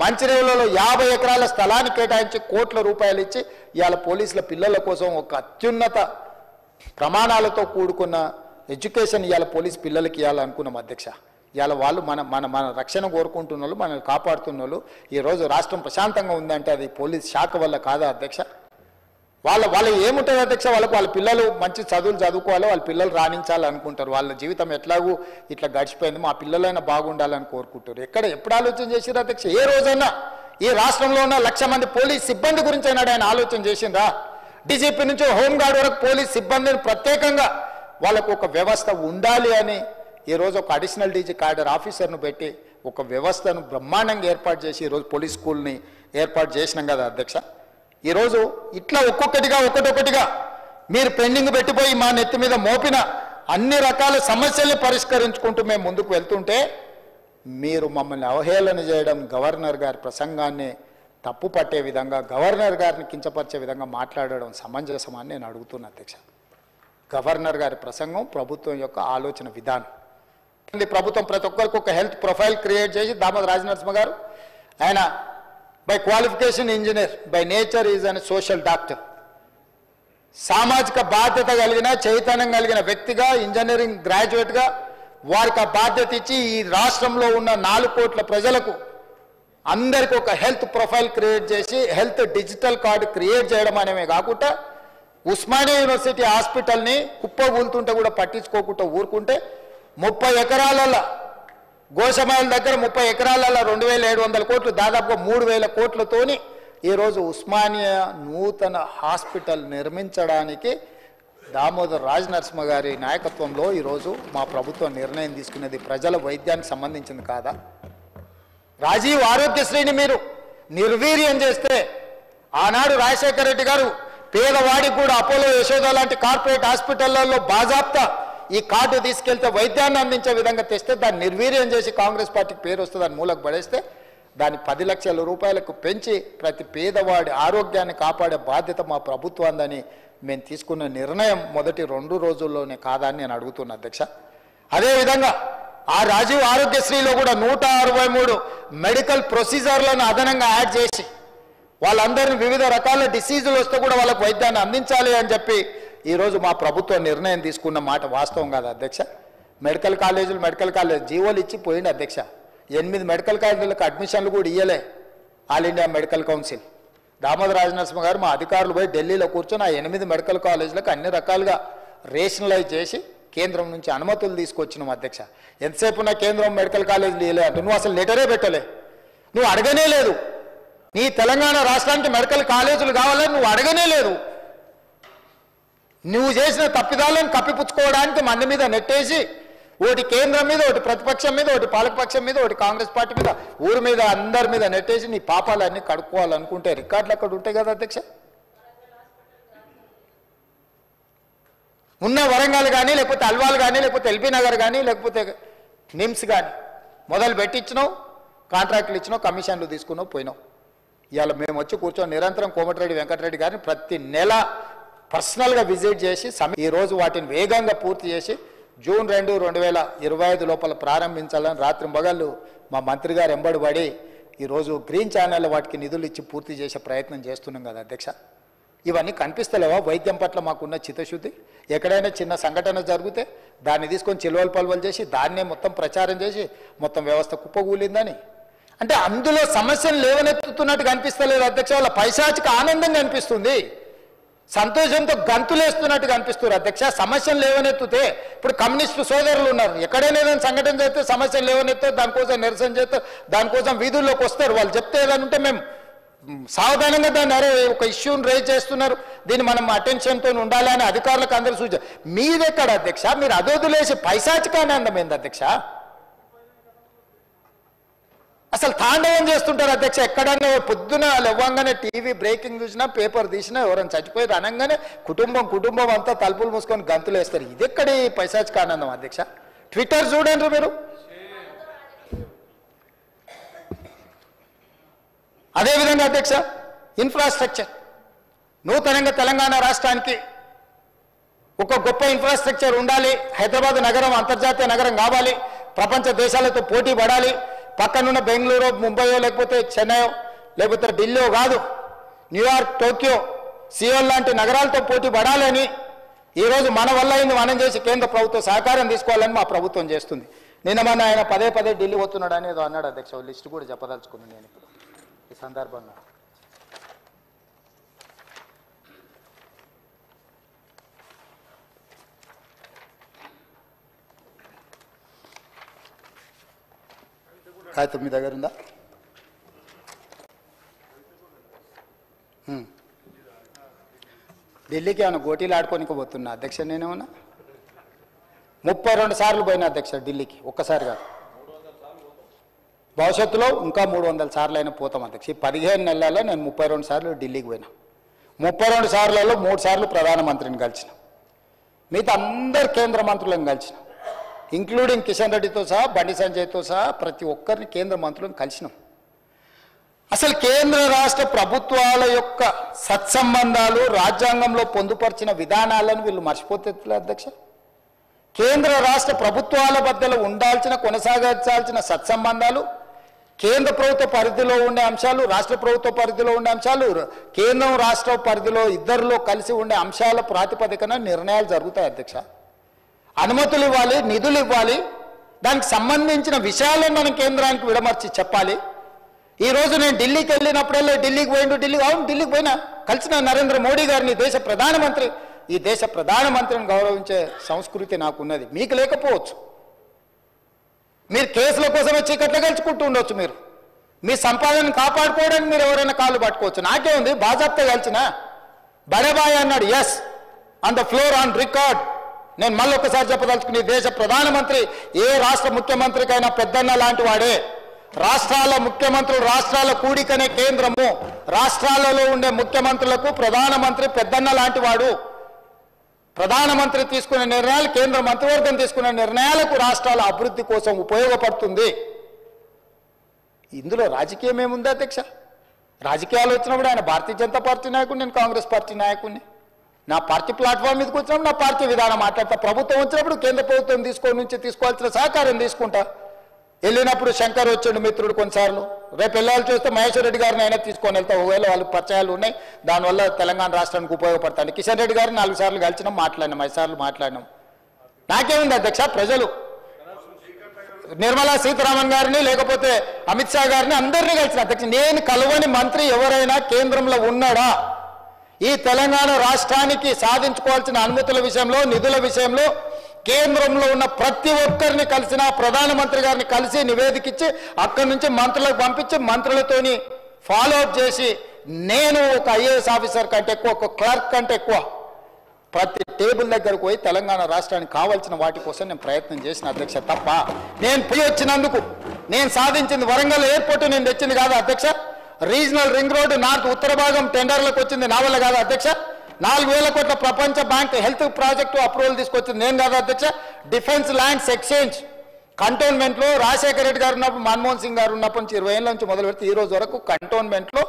మంచిర్యాలలో 50 ఎకరాల స్థలాన్ని కేటాయించి కోట్ల రూపాయలు ఇచ్చి ఇవాళ పోలీసుల పిల్లల కోసం ఒక అత్యున్నత ప్రమాణాలతో కూడుకున్న ఎడ్యుకేషన్ ఇవాళ పోలీస్ పిల్లలకి ఇవ్వాలనుకున్నాం అధ్యక్ష. ఇవాళ వాళ్ళు మన రక్షణ కోరుకుంటున్న వాళ్ళు, మనల్ని కాపాడుతున్న వాళ్ళు, ఈరోజు రాష్ట్రం ప్రశాంతంగా ఉందంటే అది పోలీస్ శాఖ వల్ల కాదా అధ్యక్ష? వాళ్ళ ఏముంటుంది అధ్యక్ష? వాళ్ళ పిల్లలు మంచి చదువులు చదువుకోవాలి, వాళ్ళ పిల్లలు రాణించాలనుకుంటారు. వాళ్ళ జీవితం ఎట్లాగూ ఇట్లా గడిచిపోయింది, మా పిల్లలైనా బాగుండాలని కోరుకుంటారు. ఎప్పుడు ఆలోచన చేసిరా అధ్యక్ష? ఏ రోజైనా ఈ రాష్ట్రంలో ఉన్న 1,00,000 మంది పోలీస్ సిబ్బంది గురించి అయినా ఆయన ఆలోచన చేసిండ్రా? డీజీపీ నుంచి హోంగార్డ్ వరకు పోలీస్ సిబ్బందిని ప్రత్యేకంగా వాళ్ళకు ఒక వ్యవస్థ ఉండాలి అని ఈరోజు ఒక అడిషనల్ డీజీ క్యాడర్ ఆఫీసర్ను పెట్టి ఒక వ్యవస్థను బ్రహ్మాండంగా ఏర్పాటు చేసి ఈరోజు పోలీస్ స్కూల్ని ఏర్పాటు చేసినాం కదా అధ్యక్ష. ఈరోజు ఇట్లా ఒక్కొక్కటిగా మీరు పెండింగ్ పెట్టిపోయి మా నెత్తి మీద మోపిన అన్ని రకాల సమస్యల్ని పరిష్కరించుకుంటూ మేము ముందుకు వెళ్తుంటే మీరు మమ్మల్ని అవహేళన చేయడం, గవర్నర్ గారి ప్రసంగాన్ని తప్పు పట్టే విధంగా, గవర్నర్ గారిని కించపరిచే విధంగా మాట్లాడడం సమంజసమని నేను అడుగుతున్నా అధ్యక్ష. గవర్నర్ గారి ప్రసంగం ప్రభుత్వం యొక్క ఆలోచన విధానం. ప్రభుత్వం ప్రతి ఒక్కరికి ఒక హెల్త్ ప్రొఫైల్ క్రియేట్ చేసి, దామోదర్ రాజనరసింహ గారు ఆయన by qualification engineer, by nature is an social doctor, సామాజిక బాధ్యత కలిగిన చైతన్యం కలిగిన వ్యక్తిగా, ఇంజనీరింగ్ గ్రాడ్యుయేట్గా వారికి ఆ బాధ్యత ఇచ్చి ఈ రాష్ట్రంలో ఉన్న 4 కోట్ల ప్రజలకు అందరికీ ఒక హెల్త్ ప్రొఫైల్ క్రియేట్ చేసి హెల్త్ డిజిటల్ కార్డు క్రియేట్ చేయడం అనేమే కాకుండా ఉస్మానియా యూనివర్సిటీ హాస్పిటల్ని కుప్పగూలుతుంటే కూడా పట్టించుకోకుండా ఊరుకుంటే 30 ఎకరాల గోషమాయిల దగ్గర 30 ఎకరాలలో 2,700 కోట్లు, దాదాపుగా 3,000 కోట్లతోని ఈరోజు ఉస్మానియా నూతన హాస్పిటల్ నిర్మించడానికి దామోదర్ రాజనరసింహ గారి నాయకత్వంలో ఈరోజు మా ప్రభుత్వం నిర్ణయం తీసుకున్నది ప్రజల వైద్యానికి సంబంధించింది కాదా? రాజీవ్ ఆరోగ్యశ్రీని మీరు నిర్వీర్యం చేస్తే ఆనాడు రాజశేఖర రెడ్డి గారు పేదవాడికి కూడా అపోలో, యశోద లాంటి కార్పొరేట్ హాస్పిటళ్లలో బాజాప్తా ఈ కార్డు తీసుకెళ్తే వైద్యాన్ని అందించే విధంగా తెస్తే దాన్ని నిర్వీర్యం చేసి కాంగ్రెస్ పార్టీకి పేరు వస్తుంది, దాన్ని మూలకు పడేస్తే దాన్ని 10 లక్షల రూపాయలకు పెంచి ప్రతి పేదవాడి ఆరోగ్యాన్ని కాపాడే బాధ్యత మా ప్రభుత్వాన్ని మేము తీసుకున్న నిర్ణయం మొదటి 2 రోజుల్లోనే కాదా అని నేను అడుగుతున్నా అధ్యక్ష. అదేవిధంగా ఆ రాజీవ్ ఆరోగ్యశ్రీలో కూడా 163 మెడికల్ ప్రొసీజర్లను అదనంగా యాడ్ చేసి వాళ్ళందరినీ వివిధ రకాల డిసీజులు వస్తే కూడా వాళ్ళకు వైద్యాన్ని అందించాలి అని చెప్పి ఈరోజు మా ప్రభుత్వం నిర్ణయం తీసుకున్న మాట వాస్తవం కాదు అధ్యక్ష. మెడికల్ కాలేజ్ జీవోలు ఇచ్చి పోయింది అధ్యక్ష. 8 మెడికల్ కాలేజీలకు అడ్మిషన్లు కూడా ఇయ్యలే all India medical council. Damodar Rajanarasimha గారు మా అధికారులు పోయి ఢిల్లీలో కూర్చొని ఆ 8 మెడికల్ కాలేజీలకు అన్ని రకాలుగా రేషనలైజ్ చేసి కేంద్రం నుంచి అనుమతులు తీసుకొచ్చినాం అధ్యక్ష. ఎంతసేపు ఉన్న కేంద్రం మెడికల్ కాలేజీలు ఇయ్యలే అంటే నువ్వు అసలు లెటరే పెట్టలే, నువ్వు అడగనే లేదు. నీ తెలంగాణ రాష్ట్రానికి మెడికల్ కాలేజీలు కావాలని నువ్వు అడగనే లేదు. నువ్వు చేసిన తప్పిదాలను కప్పిపుచ్చుకోవడానికి మంది మీద నెట్టేసి ఒకటి కేంద్రం మీద, ఒకటి ప్రతిపక్షం మీద, ఒకటి పాలకపక్షం మీద, ఒకటి కాంగ్రెస్ పార్టీ మీద, ఊరి మీద, అందరి మీద నెట్టేసి నీ పాపాలన్నీ కడుక్కోవాలనుకుంటే రికార్డులు అక్కడ ఉంటాయి కదా అధ్యక్ష. ఉన్న వరంగల్ కానీ, లేకపోతే అల్వాల్ కానీ, లేకపోతే ఎల్బీ నగర్ కానీ, లేకపోతే నిమ్స్ కానీ మొదలు పెట్టించినావు, కాంట్రాక్టులు ఇచ్చినావు, కమిషన్లు తీసుకున్నావు, పోయినావు. ఇవాళ మేము వచ్చి కూర్చొని నిరంతరం కోమటిరెడ్డి వెంకటరెడ్డి గారిని ప్రతి నెల పర్సనల్గా విజిట్ చేసి ఈరోజు వాటిని వేగంగా పూర్తి చేసి జూన్ 2, 2025 లోపల ప్రారంభించాలని రాత్రి మగళ్ళు మా మంత్రి గారు ఎంబడిపడి ఈరోజు గ్రీన్ ఛానల్ వాటికి నిధులు ఇచ్చి పూర్తి చేసే ప్రయత్నం చేస్తున్నాం కదా అధ్యక్ష. ఇవన్నీ కనిపిస్తలేవా? వైద్యం పట్ల మాకున్న చిత్తశుద్ధి. ఎక్కడైనా చిన్న సంఘటన జరిగితే దాన్ని తీసుకొని చిలువలు పలువలు చేసి దాన్నే మొత్తం ప్రచారం చేసి మొత్తం వ్యవస్థ కుప్పగూలిందని అంటే అందులో సమస్యలు లేవనెత్తుతున్నట్టు కనిపిస్తలేదు అధ్యక్ష. వాళ్ళ పైశాచిక ఆనందంగా అనిపిస్తుంది, సంతోషంతో గంతులేస్తున్నట్టుగా అనిపిస్తారు అధ్యక్ష. సమస్యలు లేవనెత్తుతే ఇప్పుడు కమ్యూనిస్టు సోదరులు ఉన్నారు, ఎక్కడైనా ఏదైనా సంఘటన చేస్తే సమస్యలు లేవనెత్తే దానికోసం నిరసన చేస్తే దానికోసం వీధుల్లోకి వస్తారు. వాళ్ళు చెప్తే ఏదంటే మేము సావధానంగా దాన్ని అరే ఒక ఇష్యూని రేజ్ చేస్తున్నారు, దీన్ని మనం అటెన్షన్తో ఉండాలి అని అధికారులకు అందరూ సూచన. మీదెక్కడ అధ్యక్ష? మీరు అదొదిలేసి పైశాచిక ఆనందం ఏంది అధ్యక్ష? అసలు తాండవం చేస్తుంటారు అధ్యక్ష. ఎక్కడన్నా పొద్దున లేవగానే టీవీ బ్రేకింగ్ చూసినా, పేపర్ తీసినా, ఎవరైనా చచ్చిపోయి అనగానే కుటుంబం అంతా తలుపులు మూసుకొని గంతులు వేస్తారు. ఇది ఎక్కడి పైశాచిక ఆనందం అధ్యక్ష? ట్విట్టర్ చూడండి మీరు. అదేవిధంగా అధ్యక్ష ఇన్ఫ్రాస్ట్రక్చర్ నూతనంగా తెలంగాణ రాష్ట్రానికి ఒక గొప్ప ఇన్ఫ్రాస్ట్రక్చర్ ఉండాలి. హైదరాబాద్ నగరం అంతర్జాతీయ నగరం కావాలి, ప్రపంచ దేశాలతో పోటీ పడాలి, పక్కనున్న బెంగళూరు ముంబయో లేకపోతే చెన్నైయో లేకపోతే ఢిల్లీ కాదు, న్యూయార్క్, టోక్యో, సియోల్ లాంటి నగరాలతో పోటీ పడాలని ఈరోజు మన వల్ల అయింది మనం చేసి కేంద్ర ప్రభుత్వం సహకారం తీసుకోవాలని మా ప్రభుత్వం చేస్తుంది. నిన్న మన ఆయన పదే పదే ఢిల్లీ పోతున్నాడు అని ఏదో అన్నాడు అధ్యక్ష. లిస్టు కూడా చెప్పదలుచుకున్నాను నేను ఇప్పుడు ఈ సందర్భంగా. కాగితం మీ దగ్గర ఉందా? ఢిల్లీకి ఏమైనా గోటీలు ఆడుకోనికి పోతున్నా అధ్యక్ష. నేనేమన్నా 32 సార్లు పోయినా అధ్యక్ష ఢిల్లీకి, ఒక్కసారి కాదు. భవిష్యత్తులో ఇంకా 300 సార్లు అయినా పోతాం అధ్యక్ష. ఈ 15 నెలల్లో నేను 32 సార్లు ఢిల్లీకి పోయినా. 32 సార్లలో 3 సార్లు ప్రధానమంత్రిని కలిసిన, మిగతా అందరు కేంద్ర మంత్రులను కలిసిన, ఇంక్లూడింగ్ కిషన్ రెడ్డితో సహా, బండి సంజయ్తో సహా ప్రతి ఒక్కరిని కేంద్ర మంత్రులను కలిసినాం. అసలు కేంద్ర రాష్ట్ర ప్రభుత్వాల యొక్క సత్సంబంధాలు రాజ్యాంగంలో పొందుపరిచిన విధానాలను వీళ్ళు మర్చిపోతే అధ్యక్ష. కేంద్ర రాష్ట్ర ప్రభుత్వాల మధ్యలో ఉండాల్సిన, కొనసాగించాల్సిన సత్సంబంధాలు, కేంద్ర ప్రభుత్వ పరిధిలో ఉండే అంశాలు, రాష్ట్ర ప్రభుత్వ పరిధిలో ఉండే అంశాలు, కేంద్రం రాష్ట్ర పరిధిలో ఇద్దరిలో కలిసి ఉండే అంశాల ప్రాతిపదికన నిర్ణయాలు జరుగుతాయి అధ్యక్ష. అనుమతులు ఇవ్వాలి, నిధులు ఇవ్వాలి, దానికి సంబంధించిన విషయాలను మనం కేంద్రానికి విడమర్చి చెప్పాలి. ఈరోజు నేను ఢిల్లీకి వెళ్ళినప్పుడల్లా ఢిల్లీకి ఢిల్లీకి పోయినా కలిసిన నరేంద్ర మోడీ గారిని, దేశ ప్రధానమంత్రి. ఈ దేశ ప్రధానమంత్రిని గౌరవించే సంస్కృతి నాకున్నది, మీకు లేకపోవచ్చు. మీరు కేసుల కోసమే చీకట్లు గెలుచుకుంటూ ఉండొచ్చు. మీరు మీ సంపాదనను కాపాడుకోవడానికి మీరు ఎవరైనా కాళ్ళు పట్టుకోవచ్చు. నాకే ఉంది, బాజాప్తా కలిసిన బడేబాయ్ అన్నాడు, yes on the floor on record. నేను మళ్ళీ ఒకసారి చెప్పదలుచుకుని, దేశ ప్రధానమంత్రి ఏ రాష్ట్ర ముఖ్యమంత్రికైనా పెద్దన్న లాంటి వాడే. రాష్ట్రాల ముఖ్యమంత్రులు, రాష్ట్రాల కూడికనే కేంద్రము. రాష్ట్రాలలో ఉండే ముఖ్యమంత్రులకు ప్రధానమంత్రి పెద్దన్న లాంటి వాడు. ప్రధానమంత్రి తీసుకునే నిర్ణయాలు, కేంద్ర మంత్రివర్గం తీసుకునే నిర్ణయాలకు రాష్ట్రాల అభివృద్ధి కోసం ఉపయోగపడుతుంది. ఇందులో రాజకీయం ఏముంది అధ్యక్ష? రాజకీయాలు వచ్చినప్పుడు ఆయన భారతీయ జనతా పార్టీ నాయకుడు, నేను కాంగ్రెస్ పార్టీ నాయకుడిని. నా పార్టీ ప్లాట్ఫామ్ మీదకి వచ్చినప్పుడు నా పార్టీ విధానం మాట్లాడతా. ప్రభుత్వం వచ్చినప్పుడు కేంద్ర ప్రభుత్వం తీసుకోవాల్సిన సహకారం తీసుకుంటా. వెళ్ళినప్పుడు శంకర్ వచ్చాడు మిత్రుడు కొన్నిసార్లు. రేపు వెళ్ళాలి చూస్తే మహేశ్వర్ రెడ్డి గారిని అయినా తీసుకొని వెళ్తా. ఒకవేళ వాళ్ళకి పరిచయాలు ఉన్నాయి, దానివల్ల తెలంగాణ రాష్ట్రానికి ఉపయోగపడతాను. కిషన్ రెడ్డి గారిని 4 సార్లు కలిసినాం, మాట్లాడినాం, 5 సార్లు మాట్లాడినాం. నాకేముంది అధ్యక్ష? ప్రజలు నిర్మలా సీతారామన్ గారిని లేకపోతే అమిత్ షా గారిని అందరినీ కలిసిన అధ్యక్ష. నేను కలవని మంత్రి ఎవరైనా కేంద్రంలో ఉన్నాడా? ఈ తెలంగాణ రాష్ట్రానికి సాధించుకోవాల్సిన అనుమతుల విషయంలో, నిధుల విషయంలో కేంద్రంలో ఉన్న ప్రతి ఒక్కరిని కలిసిన, ప్రధానమంత్రి గారిని కలిసి నివేదిక ఇచ్చి అక్కడి నుంచి మంత్రులకు పంపించి మంత్రులతోని ఫాలో అప్ చేసి, నేను ఒక ఐఏఎస్ ఆఫీసర్ కంటే ఎక్కువ, ఒక క్లర్క్ కంటే ఎక్కువ ప్రతి టేబుల్ దగ్గరకు పోయి తెలంగాణ రాష్ట్రానికి కావాల్సిన వాటి కోసం నేను ప్రయత్నం చేసిన అధ్యక్ష. తప్ప నేను పోయి వచ్చినందుకు నేను సాధించింది వరంగల్ ఎయిర్పోర్ట్ నేను తెచ్చింది కాదు అధ్యక్ష. రీజనల్ రింగ్ రోడ్డు నార్త్ ఉత్తర భాగం టెండర్లకు వచ్చింది నా వల్ల కాదు అధ్యక్ష. 4,000 కోట్ల ప్రపంచ బ్యాంక్ హెల్త్ ప్రాజెక్టు అప్రూవల్ తీసుకొచ్చింది నేను కాదు అధ్యక్ష. డిఫెన్స్ ల్యాండ్స్ ఎక్స్చేంజ్ కంటోన్మెంట్లో రాజశేఖర రెడ్డి గారు ఉన్నప్పుడు, మన్మోహన్ సింగ్ గారు ఉన్నప్పటి నుంచి 20 ఏళ్ళ నుంచి మొదలు పెడితే ఈ రోజు వరకు కంటోన్మెంట్లో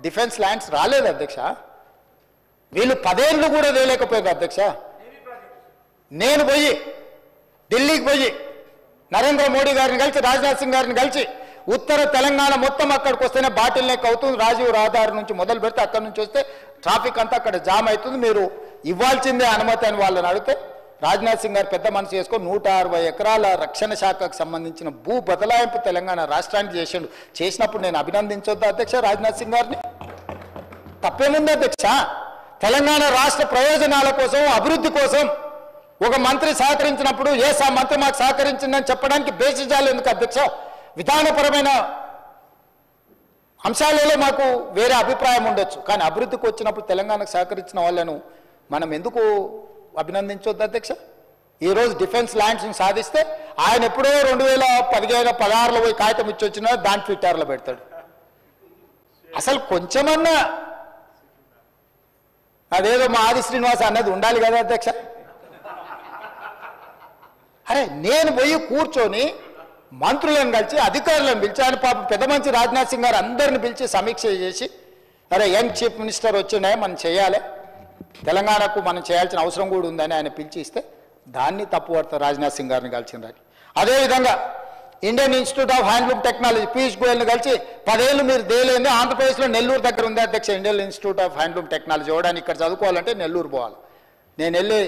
డిఫెన్స్ ల్యాండ్స్ రాలేదు అధ్యక్ష. వీళ్ళు 10 ఏళ్ళు కూడా వేయలేకపోయారు అధ్యక్ష. నేను పోయి ఢిల్లీకి పోయి నరేంద్ర మోడీ గారిని కలిసి, రాజ్నాథ్ సింగ్ గారిని కలిసి ఉత్తర తెలంగాణ మొత్తం అక్కడికి వస్తేనే బాటిల్ నెక్ అవుతుంది. రాజీవ్ రహదారి నుంచి మొదలు పెడితే అక్కడి నుంచి వస్తే ట్రాఫిక్ అంతా అక్కడ జామ్ అవుతుంది, మీరు ఇవ్వాల్సిందే అనుమతి అని వాళ్ళని అడిగితే రాజ్నాథ్ సింగ్ గారు పెద్ద మనసు చేసుకొని 160 ఎకరాల రక్షణ శాఖకు సంబంధించిన భూ బదలాయింపు తెలంగాణ రాష్ట్రానికి చేసిండు. చేసినప్పుడు నేను అభినందించొద్దు అధ్యక్ష రాజ్నాథ్ సింగ్ గారిని? తప్పేముంది అధ్యక్ష? తెలంగాణ రాష్ట్ర ప్రయోజనాల కోసం, అభివృద్ధి కోసం ఒక మంత్రి సహకరించినప్పుడు ఎస్ ఆ మంత్రి మాకు సహకరించిందని చెప్పడానికి బేసిజాలు ఎందుకు అధ్యక్ష? విధానపరమైన అంశాలలో మాకు వేరే అభిప్రాయం ఉండొచ్చు, కానీ అభివృద్ధికి వచ్చినప్పుడు తెలంగాణకు సహకరించిన వాళ్ళను మనం ఎందుకు అభినందించొద్దు అధ్యక్ష? ఈరోజు డిఫెన్స్ ల్యాండ్స్ని సాధిస్తే ఆయన ఎప్పుడో 2015-16లో పోయి కాగితం ఇచ్చి వచ్చినా దాని ట్విట్టర్లో పెడతాడు. అసలు కొంచెమన్నా అదేదో మా ఆది శ్రీనివాస్ అన్నది ఉండాలి కదా అధ్యక్ష. అరే నేను పోయి కూర్చొని మంత్రులను కలిసి, అధికారులను పిలిచి, ఆయన పాపం పెద్ద మంచి రాజ్నాథ్ సింగ్ గారు అందరిని పిలిచి సమీక్ష చేసి, అరే యంగ్ చీఫ్ మినిస్టర్ వచ్చినాయి, మనం చేయాలి, తెలంగాణకు మనం చేయాల్సిన అవసరం కూడా ఉందని ఆయన పిలిచి ఇస్తే దాన్ని తప్పు పడతారు రాజ్నాథ్ సింగ్ గారిని కలిసిందని. అదేవిధంగా Indian Institute of Handloom Technology Piyush గోయల్ని కలిసి 10 ఏళ్ళు మీరు దేలేంది. ఆంధ్రప్రదేశ్లో నెల్లూరు దగ్గర ఉంది అధ్యక్ష Indian Institute of Handloom technology. ఇవ్వడానికి ఇక్కడ చదువుకోవాలంటే నెల్లూరు పోవాలి. నేను వెళ్ళి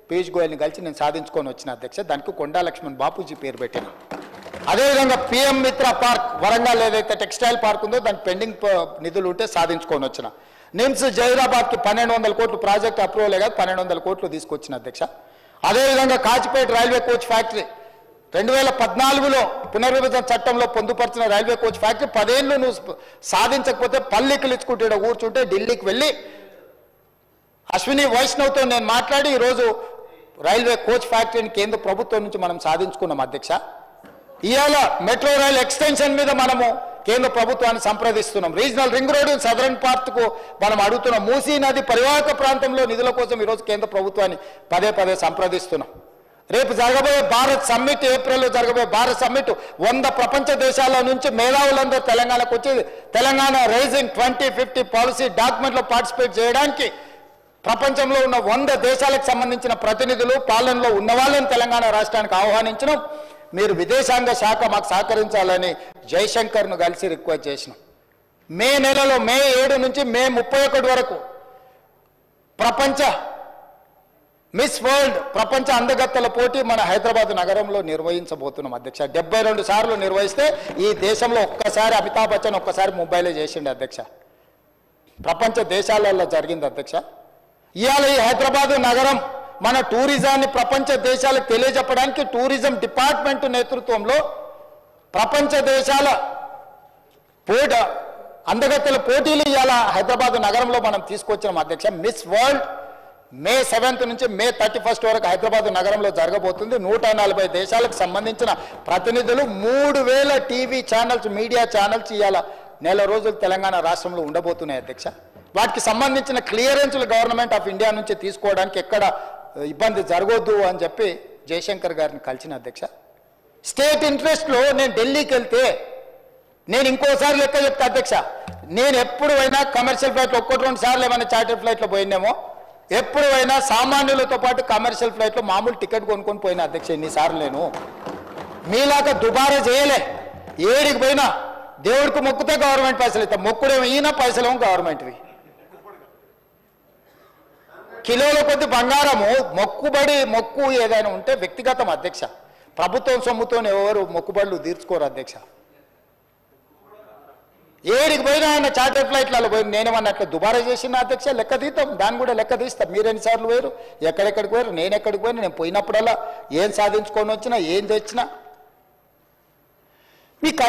పీయూష్ గోయల్ని కలిసి నేను సాధించుకొని వచ్చిన అధ్యక్ష. దానికి కొండా లక్ష్మణ్ బాపూజీ పేరు పెట్టిన. అదేవిధంగా పిఎం మిత్ర పార్క్ వరంగల్ ఏదైతే టెక్స్టైల్ పార్క్ ఉందో దానికి పెండింగ్ నిధులు ఉంటే సాధించుకొని వచ్చిన. నిమ్స్ జైరాబాద్కి 1200 కోట్లు ప్రాజెక్ట్ అప్రూవలే కాదు 1200 కోట్లు తీసుకొచ్చిన అధ్యక్ష. అదేవిధంగా కాచిపేట రైల్వే కోచ్ ఫ్యాక్టరీ 2014లో పునర్విభజన చట్టంలో పొందుపరిచిన రైల్వే కోచ్ ఫ్యాక్టరీ 10 ఏళ్ళు నువ్వు సాధించకపోతే పల్లికలు ఇచ్చుకుంటే కూర్చుంటే ఢిల్లీకి వెళ్ళి అశ్విని వైష్ణవ్తో నేను మాట్లాడి ఈరోజు రైల్వే కోచ్ ఫ్యాక్టరీని కేంద్ర ప్రభుత్వం నుంచి మనం సాధించుకున్నాం అధ్యక్ష. ఇవాళ మెట్రో రైల్ ఎక్స్టెన్షన్ మీద మనము కేంద్ర ప్రభుత్వాన్ని సంప్రదిస్తున్నాం. రీజనల్ రింగ్ రోడ్ సదరన్ పార్ట్కు మనం అడుగుతున్నాం. మూసీ నది పరివాహక ప్రాంతంలో నిధుల కోసం ఈరోజు కేంద్ర ప్రభుత్వాన్ని పదే సంప్రదిస్తున్నాం. రేపు జరగబోయే భారత్ సమ్మిట్, ఏప్రిల్లో జరగబోయే భారత్ సమ్మిట్ 100 ప్రపంచ దేశాల నుంచి మేధావులందరూ తెలంగాణకు వచ్చి తెలంగాణ రైజింగ్ 2050 పాలసీ డాక్యుమెంట్లో పార్టిసిపేట్ చేయడానికి ప్రపంచంలో ఉన్న 100 దేశాలకు సంబంధించిన ప్రతినిధులు పాలనలో ఉన్న వాళ్ళని తెలంగాణ రాష్ట్రానికి ఆహ్వానించడం. మీరు విదేశాంగ శాఖ మాకు సహకరించాలని జయశంకర్ను కలిసి రిక్వెస్ట్ చేసినాం. మే నెలలో మే 7 నుంచి మే 31 వరకు ప్రపంచ మిస్ వరల్డ్ ప్రపంచ అందగత్తెల పోటీ మన హైదరాబాద్ నగరంలో నిర్వహించబోతున్నాం అధ్యక్ష. 72 సార్లు నిర్వహిస్తే ఈ దేశంలో ఒక్కసారి అమితాబ్ బచ్చన్ ఒక్కసారి ముంబైలో చేసిండు అధ్యక్ష. ప్రపంచ దేశాలలో జరిగింది అధ్యక్ష. ఇవాళ ఈ హైదరాబాద్ నగరం మన టూరిజాన్ని ప్రపంచ దేశాలకు తెలియజెప్పడానికి టూరిజం డిపార్ట్మెంట్ నేతృత్వంలో ప్రపంచ దేశాల అందగత్తెల పోటీలు ఇవాళ హైదరాబాద్ నగరంలో మనం తీసుకొచ్చినాం అధ్యక్ష. మిస్ వరల్డ్ మే 7 నుంచి మే 31 వరకు హైదరాబాద్ నగరంలో జరగబోతుంది. 140 దేశాలకు సంబంధించిన ప్రతినిధులు 3000 టీవీ ఛానల్స్ మీడియా ఛానల్స్ ఇవాళ నెల రోజులు తెలంగాణ రాష్ట్రంలో ఉండబోతున్నాయి అధ్యక్ష. వాటికి సంబంధించిన క్లియరెన్స్లు గవర్నమెంట్ ఆఫ్ ఇండియా నుంచి తీసుకోవడానికి ఎక్కడ ఇబ్బంది జరగొద్దు అని చెప్పి జయశంకర్ గారిని కలిసిన అధ్యక్ష. స్టేట్ ఇంట్రెస్ట్లో నేను ఢిల్లీకి వెళ్తే నేను ఇంకోసారి లెక్క చెప్తా అధ్యక్ష. నేను ఎప్పుడు అయినా కమర్షియల్ ఫ్లైట్లో 1-2 సార్లు ఏమైనా చార్టర్ ఫ్లైట్లో పోయినేమో, ఎప్పుడు అయినా సామాన్యులతో పాటు కమర్షియల్ ఫ్లైట్లో మామూలు టికెట్ కొనుక్కొని పోయినా అధ్యక్ష. ఇన్నిసార్లు నేను మీలాగా దుబారా చేయలే. ఏడికి పోయినా దేవుడికి మొక్కుతే గవర్నమెంట్ పైసలు ఇస్తాం, మొక్కుడేమో ఈయన పైసలేమో గవర్నమెంట్వి. కిలోల కొద్ది బంగారము మొక్కు ఏదైనా ఉంటే వ్యక్తిగతం అధ్యక్ష. ప్రభుత్వం సొమ్ముతో ఎవరు మొక్కుబడులు తీర్చుకోరు అధ్యక్ష. ఏడికి పోయినా ఆయన చార్టర్ ఫ్లైట్లలో పోయి నేనేమన్నట్లు దుబారా చేసిన అధ్యక్ష. లెక్క తీస్తాం, దాన్ని కూడా లెక్క తీస్తాం. మీరు ఎన్నిసార్లు పోయారు, ఎక్కడెక్కడికి పోయారు, నేను ఎక్కడికి పోయినా, నేను పోయినప్పుడల్లా ఏం సాధించుకొని వచ్చినా ఏం తెచ్చినా మీ